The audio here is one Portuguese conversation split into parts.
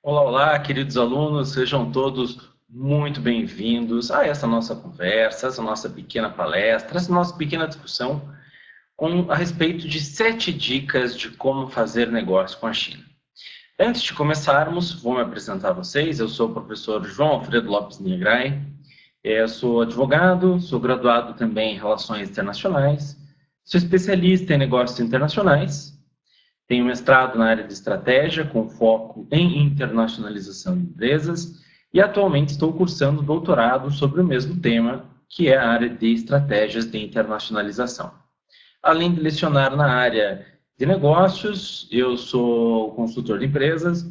Olá, olá, queridos alunos, sejam todos muito bem-vindos a essa nossa conversa, essa nossa pequena palestra, essa nossa pequena discussão a respeito de 7 dicas de como fazer negócio com a China. Antes de começarmos, vou me apresentar a vocês. Eu sou o professor João Alfredo Lopes Nigrai, eu sou advogado, sou graduado também em Relações Internacionais, sou especialista em negócios internacionais. Tenho mestrado na área de estratégia, com foco em internacionalização de empresas, e atualmente estou cursando doutorado sobre o mesmo tema, que é a área de estratégias de internacionalização. Além de lecionar na área de negócios, eu sou consultor de empresas,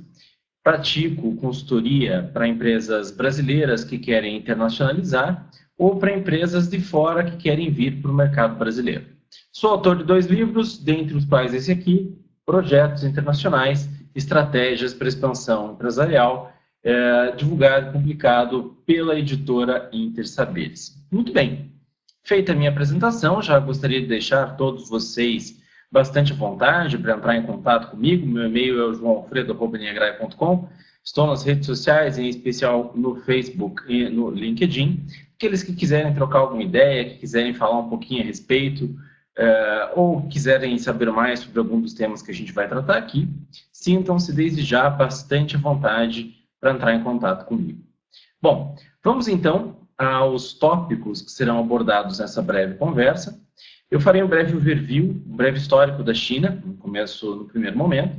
pratico consultoria para empresas brasileiras que querem internacionalizar ou para empresas de fora que querem vir para o mercado brasileiro. Sou autor de 2 livros, dentre os quais esse aqui, Projetos Internacionais, Estratégias para Expansão Empresarial, divulgado e publicado pela editora Intersaberes. Muito bem, feita a minha apresentação, já gostaria de deixar todos vocês bastante à vontade para entrar em contato comigo. Meu e-mail é o joaoalfredo@niagrai.com. Estou nas redes sociais, em especial no Facebook e no LinkedIn. Aqueles que quiserem trocar alguma ideia, que quiserem falar um pouquinho a respeito, ou quiserem saber mais sobre algum dos temas que a gente vai tratar aqui, sintam-se desde já bastante à vontade para entrar em contato comigo. Bom, vamos então aos tópicos que serão abordados nessa breve conversa. Eu farei um breve overview, um breve histórico da China, no primeiro momento,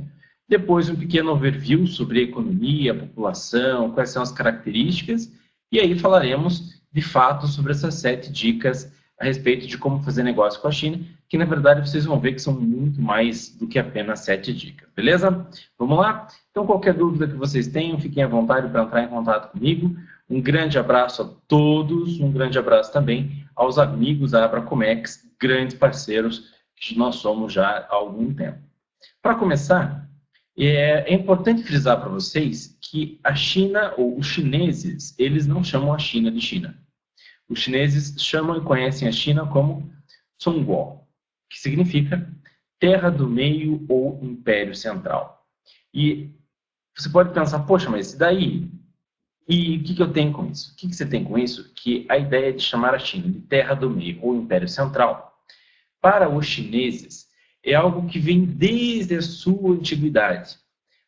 depois um pequeno overview sobre a economia, a população, quais são as características, e aí falaremos de fato sobre essas 7 dicas a respeito de como fazer negócio com a China, que na verdade vocês vão ver que são muito mais do que apenas 7 dicas, beleza? Vamos lá? Então, qualquer dúvida que vocês tenham, fiquem à vontade para entrar em contato comigo. Um grande abraço a todos, um grande abraço também aos amigos da Abracomex, grandes parceiros que nós somos já há algum tempo. Para começar, é importante frisar para vocês que a China, ou os chineses, eles não chamam a China de China. Os chineses chamam e conhecem a China como Zhongguo, que significa Terra do Meio ou Império Central. E você pode pensar, poxa, mas e daí? E o que eu tenho com isso? O que você tem com isso? Que a ideia de chamar a China de Terra do Meio ou Império Central, para os chineses, é algo que vem desde a sua antiguidade.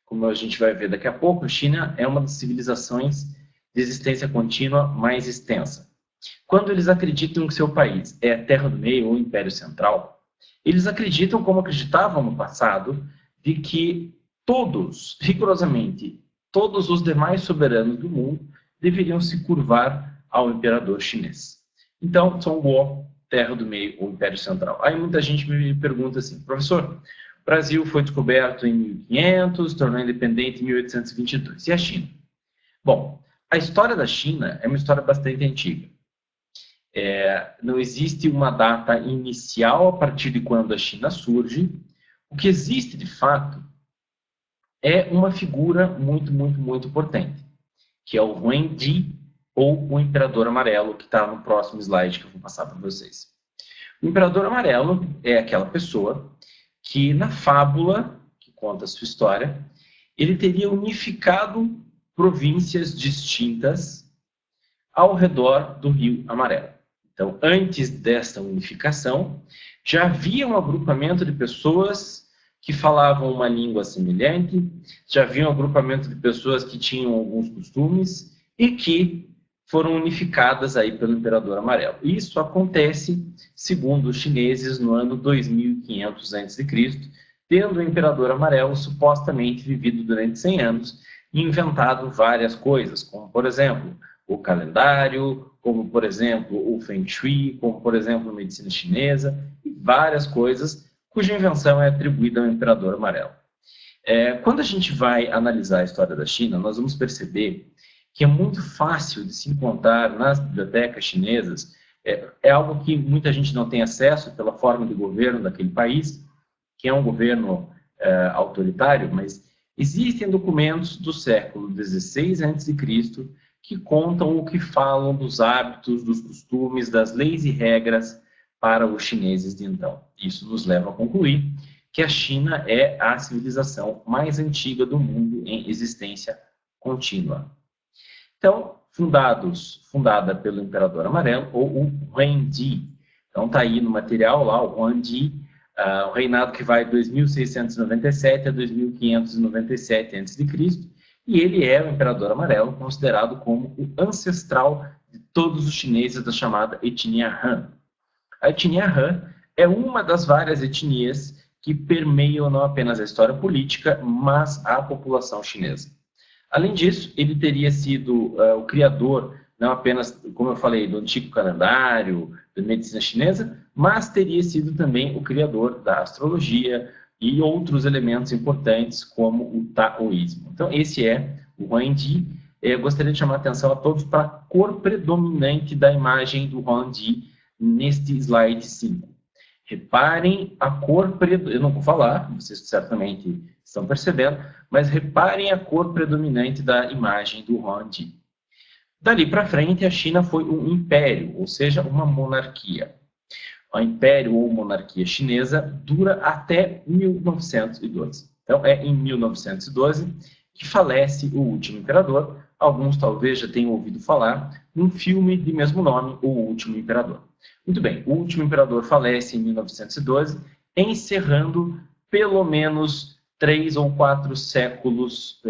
Como a gente vai ver daqui a pouco, a China é uma das civilizações de existência contínua mais extensa. Quando eles acreditam que seu país é a Terra do Meio ou Império Central, eles acreditam, como acreditavam no passado, de que todos, rigorosamente, todos os demais soberanos do mundo deveriam se curvar ao imperador chinês. Então, Zhongguo, Terra do Meio ou Império Central. Aí muita gente me pergunta assim, professor, o Brasil foi descoberto em 1500, tornou independente em 1822. E a China? Bom, a história da China é uma história bastante antiga. Não existe uma data inicial a partir de quando a China surge. O que existe, de fato, é uma figura muito, muito, muito importante, que é o Huangdi, ou o Imperador Amarelo, que está no próximo slide que eu vou passar para vocês. O Imperador Amarelo é aquela pessoa que, na fábula, que conta a sua história, ele teria unificado províncias distintas ao redor do Rio Amarelo. Então, antes desta unificação, já havia um agrupamento de pessoas que falavam uma língua semelhante, já havia um agrupamento de pessoas que tinham alguns costumes e que foram unificadas aí pelo Imperador Amarelo. Isso acontece, segundo os chineses, no ano 2500 a.C., tendo o Imperador Amarelo supostamente vivido durante 100 anos e inventado várias coisas, como, por exemplo, o calendário, como, por exemplo, o Feng Shui, como, por exemplo, a medicina chinesa, e várias coisas cuja invenção é atribuída ao Imperador Amarelo. Quando a gente vai analisar a história da China, nós vamos perceber que é muito fácil de se encontrar nas bibliotecas chinesas, é algo que muita gente não tem acesso pela forma de governo daquele país, que é um governo autoritário, mas existem documentos do século XVI a.C., que contam o que falam dos hábitos, dos costumes, das leis e regras para os chineses de então. Isso nos leva a concluir que a China é a civilização mais antiga do mundo em existência contínua. Então, fundada pelo Imperador Amarelo, ou o Huangdi. Então, está aí no material lá, o Huangdi, o reinado que vai de 2697 a 2597 a.C., e ele é o Imperador Amarelo, considerado como o ancestral de todos os chineses da chamada etnia Han. A etnia Han é uma das várias etnias que permeiam não apenas a história política, mas a população chinesa. Além disso, ele teria sido o criador, não apenas, como eu falei, do antigo calendário, da medicina chinesa, mas teria sido também o criador da astrologia e outros elementos importantes, como o taoísmo. Então, esse é o Huangdi. Eu gostaria de chamar a atenção a todos para a cor predominante da imagem do Huangdi neste slide 5. Reparem a cor predominante, eu não vou falar, vocês certamente estão percebendo, mas reparem a cor predominante da imagem do Huangdi. Dali para frente, a China foi um império, ou seja, uma monarquia. O império ou monarquia chinesa dura até 1912. Então, é em 1912 que falece o último imperador. Alguns talvez já tenham ouvido falar num filme de mesmo nome, O Último Imperador. Muito bem, o último imperador falece em 1912, encerrando pelo menos 3 ou 4 séculos,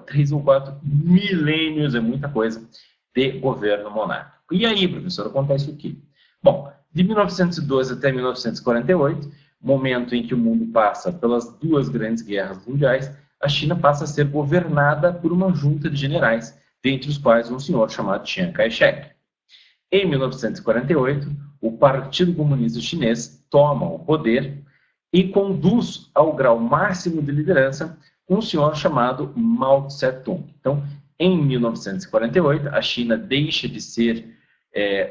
3 ou 4 milênios, é muita coisa, de governo monárquico. E aí, professor, acontece o quê? Bom, de 1912 até 1948, momento em que o mundo passa pelas 2 grandes guerras mundiais, a China passa a ser governada por uma junta de generais, dentre os quais um senhor chamado Chiang Kai-shek. Em 1948, o Partido Comunista Chinês toma o poder e conduz ao grau máximo de liderança um senhor chamado Mao Tse-tung. Então, em 1948, a China deixa de ser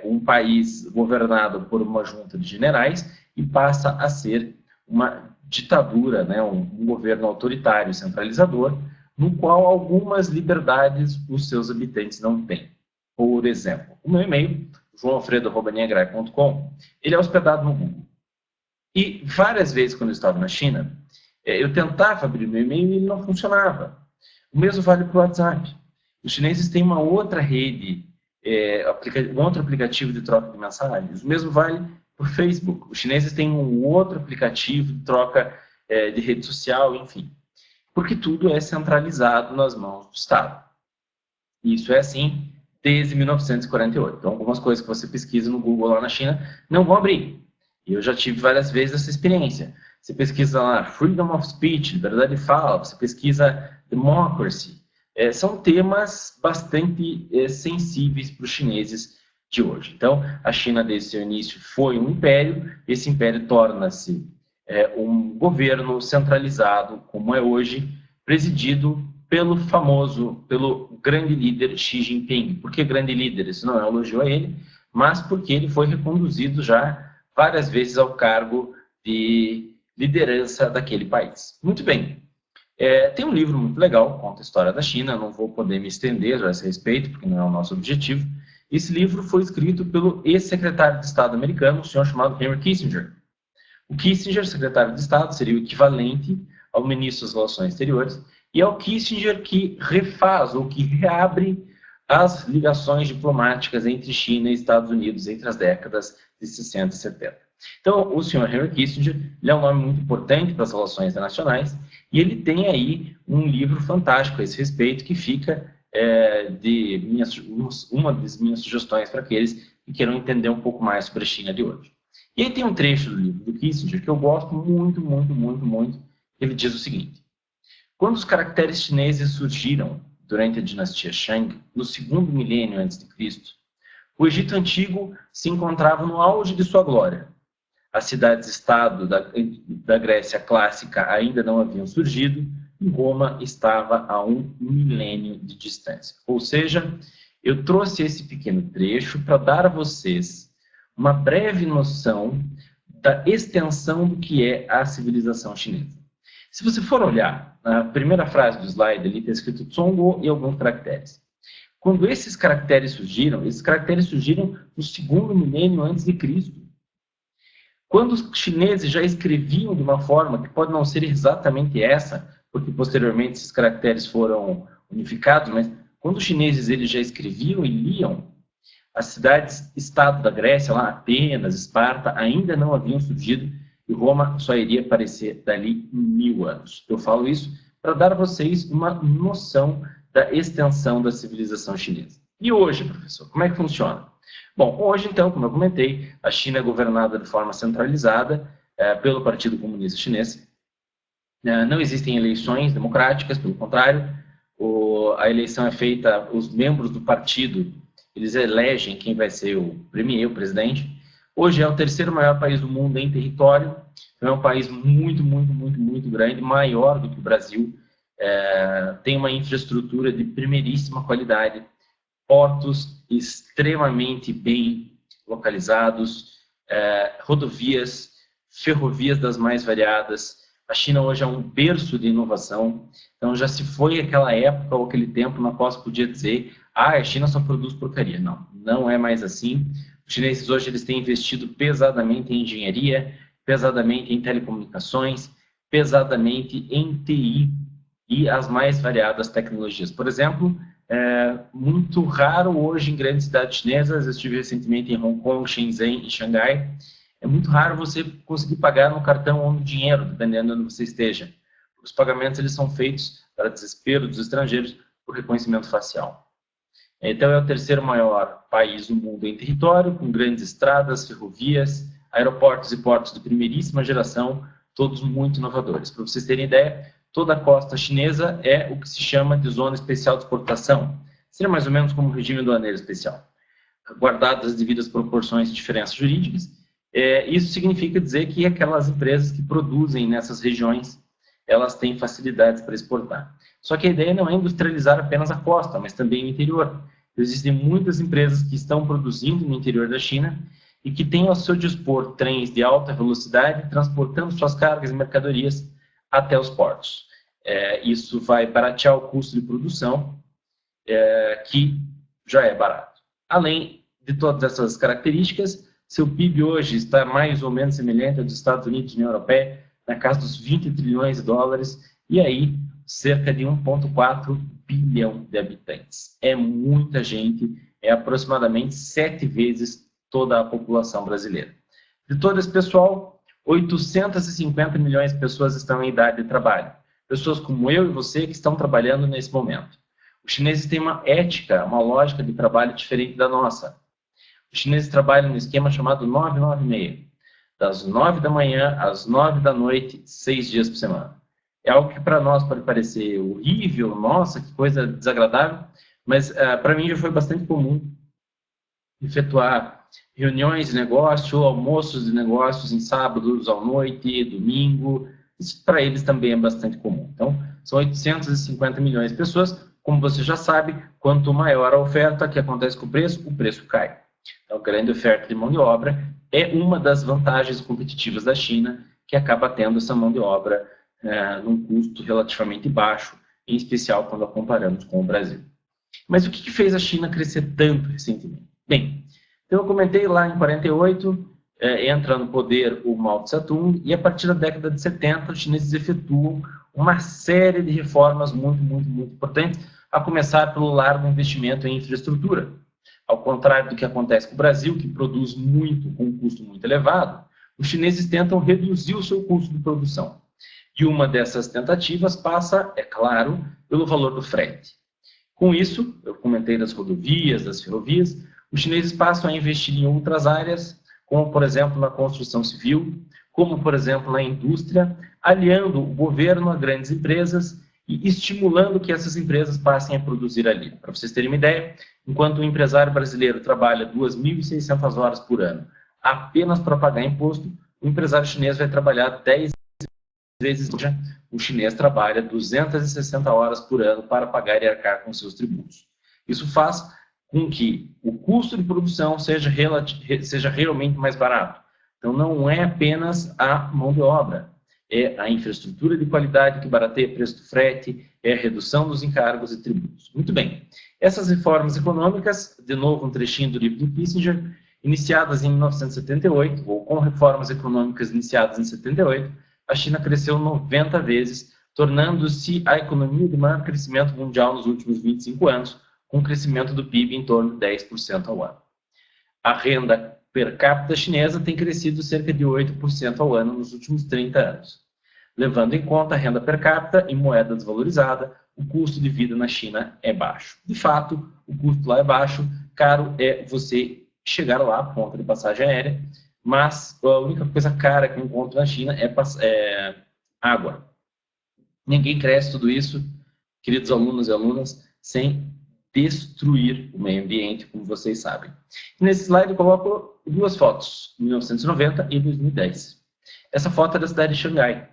um país governado por uma junta de generais e passa a ser uma ditadura, né, um governo autoritário centralizador, no qual algumas liberdades os seus habitantes não têm. Por exemplo, o meu e-mail, joãoalfredo@niagrai.com, ele é hospedado no Google. E várias vezes, quando eu estava na China, eu tentava abrir meu e-mail e ele não funcionava. O mesmo vale para o WhatsApp. Os chineses têm uma outra rede, um outro aplicativo de troca de mensagens. O mesmo vale para o Facebook. Os chineses têm um outro aplicativo de troca de rede social, enfim. Porque tudo é centralizado nas mãos do Estado. Isso é assim desde 1948. Então, algumas coisas que você pesquisa no Google lá na China não vão abrir. E eu já tive várias vezes essa experiência. Você pesquisa lá Freedom of Speech, liberdade de fala, você pesquisa Democracy. São temas bastante sensíveis para os chineses de hoje. Então, a China, desde seu início, foi um império. Esse império torna-se um governo centralizado, como é hoje, presidido pelo grande líder Xi Jinping. Por que grande líder? Isso não é um elogio a ele, mas porque ele foi reconduzido já várias vezes ao cargo de liderança daquele país. Muito bem. Tem um livro muito legal, conta a história da China, não vou poder me estender a esse respeito, porque não é o nosso objetivo. Esse livro foi escrito pelo ex-secretário de Estado americano, um senhor chamado Henry Kissinger. O Kissinger, secretário de Estado, seria o equivalente ao ministro das Relações Exteriores, e é o Kissinger que refaz ou que reabre as ligações diplomáticas entre China e Estados Unidos entre as décadas de 60 e 70. Então, o senhor Henry Kissinger, ele é um nome muito importante para as relações internacionais, e ele tem aí um livro fantástico a esse respeito, que fica uma das minhas sugestões para aqueles que queiram entender um pouco mais sobre a China de hoje. E aí tem um trecho do livro do Kissinger que eu gosto muito, muito, muito, muito. Ele diz o seguinte: quando os caracteres chineses surgiram durante a dinastia Shang, no 2º milênio antes de Cristo, o Egito Antigo se encontrava no auge de sua glória. As cidades-estado da Grécia clássica ainda não haviam surgido e Roma estava a 1 milênio de distância. Ou seja, eu trouxe esse pequeno trecho para dar a vocês uma breve noção da extensão do que é a civilização chinesa. Se você for olhar, na primeira frase do slide ali está escrito Zhongguo e alguns caracteres. Quando esses caracteres surgiram no 2º milênio antes de Cristo. Quando os chineses já escreviam de uma forma que pode não ser exatamente essa, porque posteriormente esses caracteres foram unificados, mas quando os chineses eles já escreviam e liam, as cidades-estado da Grécia, lá Atenas, Esparta, ainda não haviam surgido e Roma só iria aparecer dali 1000 anos. Eu falo isso para dar a vocês uma noção da extensão da civilização chinesa. E hoje, professor, como é que funciona? Bom, hoje, então, como eu comentei, a China é governada de forma centralizada pelo Partido Comunista Chinês. Não existem eleições democráticas, pelo contrário, a eleição é feita, os membros do partido, eles elegem quem vai ser o premier, o presidente. Hoje é o terceiro maior país do mundo em território, é um país muito grande, maior do que o Brasil, tem uma infraestrutura de primeiríssima qualidade, portos extremamente bem localizados, rodovias, ferrovias das mais variadas. A China hoje é um berço de inovação, então já se foi aquela época ou aquele tempo na qual se podia dizer a China só produz porcaria. Não, não é mais assim. Os chineses hoje eles têm investido pesadamente em engenharia, pesadamente em telecomunicações, pesadamente em TI e as mais variadas tecnologias. Por exemplo, é muito raro hoje em grandes cidades chinesas, eu estive recentemente em Hong Kong, Shenzhen e Xangai, é muito raro você conseguir pagar no cartão ou no dinheiro, dependendo de onde você esteja. Os pagamentos eles são feitos, para desespero dos estrangeiros, por reconhecimento facial. Então, é o terceiro maior país do mundo em território, com grandes estradas, ferrovias, aeroportos e portos de primeiríssima geração, todos muito inovadores. Para vocês terem ideia, toda a costa chinesa é o que se chama de zona especial de exportação. Seria mais ou menos como um regime aduaneiro especial. Guardadas as devidas proporções de diferenças jurídicas, isso significa dizer que aquelas empresas que produzem nessas regiões, elas têm facilidades para exportar. Só que a ideia não é industrializar apenas a costa, mas também o interior. Existem muitas empresas que estão produzindo no interior da China e que têm ao seu dispor trens de alta velocidade, transportando suas cargas e mercadorias até os portos. Isso vai baratear o custo de produção, que já é barato. Além de todas essas características, seu PIB hoje está mais ou menos semelhante ao dos Estados Unidos e União Europeia, na casa dos 20 trilhões de dólares, e aí cerca de 1,4 bilhão de habitantes. É muita gente, é aproximadamente 7 vezes toda a população brasileira. De todo esse pessoal, 850 milhões de pessoas estão em idade de trabalho. Pessoas como eu e você que estão trabalhando nesse momento. Os chineses têm uma ética, uma lógica de trabalho diferente da nossa. Os chineses trabalham no esquema chamado 9-9-6, das 9 da manhã às 9 da noite, 6 dias por semana. É algo que para nós pode parecer horrível, nossa, que coisa desagradável, mas para mim já foi bastante comum efetuar reuniões de negócio, almoços de negócios em sábados à noite, domingo. Isso para eles também é bastante comum. Então, são 850 milhões de pessoas. Como você já sabe, quanto maior a oferta, o que acontece com o preço cai. Então, a grande oferta de mão de obra é uma das vantagens competitivas da China, que acaba tendo essa mão de obra num custo relativamente baixo, em especial quando a comparamos com o Brasil. Mas o que fez a China crescer tanto recentemente? Bem, então eu comentei lá em 48, entra no poder o Mao Tse-tung, e a partir da década de 70, os chineses efetuam uma série de reformas muito importantes, a começar pelo largo investimento em infraestrutura. Ao contrário do que acontece com o Brasil, que produz muito com um custo muito elevado, os chineses tentam reduzir o seu custo de produção. E uma dessas tentativas passa, é claro, pelo valor do frete. Com isso, eu comentei das rodovias, das ferrovias, os chineses passam a investir em outras áreas, como, por exemplo, na construção civil, como, por exemplo, na indústria, aliando o governo a grandes empresas e estimulando que essas empresas passem a produzir ali. Para vocês terem uma ideia, enquanto o empresário brasileiro trabalha 2.600 horas por ano apenas para pagar imposto, o empresário chinês vai trabalhar 10 vezes. O chinês trabalha 260 horas por ano para pagar e arcar com seus tributos. Isso faz com que o custo de produção seja realmente mais barato. Então, não é apenas a mão de obra, é a infraestrutura de qualidade que barateia o preço do frete, é a redução dos encargos e tributos. Muito bem. Essas reformas econômicas, de novo um trechinho do livro do Kissinger, iniciadas em 1978, ou com reformas econômicas iniciadas em 78, a China cresceu 90 vezes, tornando-se a economia de maior crescimento mundial nos últimos 25 anos, com um crescimento do PIB em torno de 10% ao ano. A renda per capita chinesa tem crescido cerca de 8% ao ano nos últimos 30 anos. Levando em conta a renda per capita em moeda desvalorizada, o custo de vida na China é baixo. De fato, o custo lá é baixo, caro é você chegar lá, ponta de passagem aérea, mas a única coisa cara que eu encontro na China é água. Ninguém cresce tudo isso, queridos alunos e alunas, sem destruir o meio ambiente, como vocês sabem. Nesse slide eu coloco duas fotos, 1990 e 2010. Essa foto é da cidade de Xangai.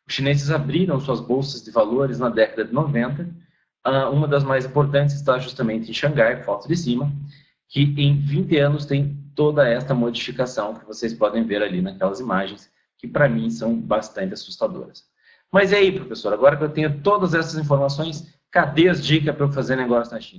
Os chineses abriram suas bolsas de valores na década de 90. Uma das mais importantes está justamente em Xangai, foto de cima, que em 20 anos tem toda esta modificação que vocês podem ver ali naquelas imagens, que para mim são bastante assustadoras. Mas e aí, professor, agora que eu tenho todas essas informações, cadê as dicas para eu fazer negócio na China?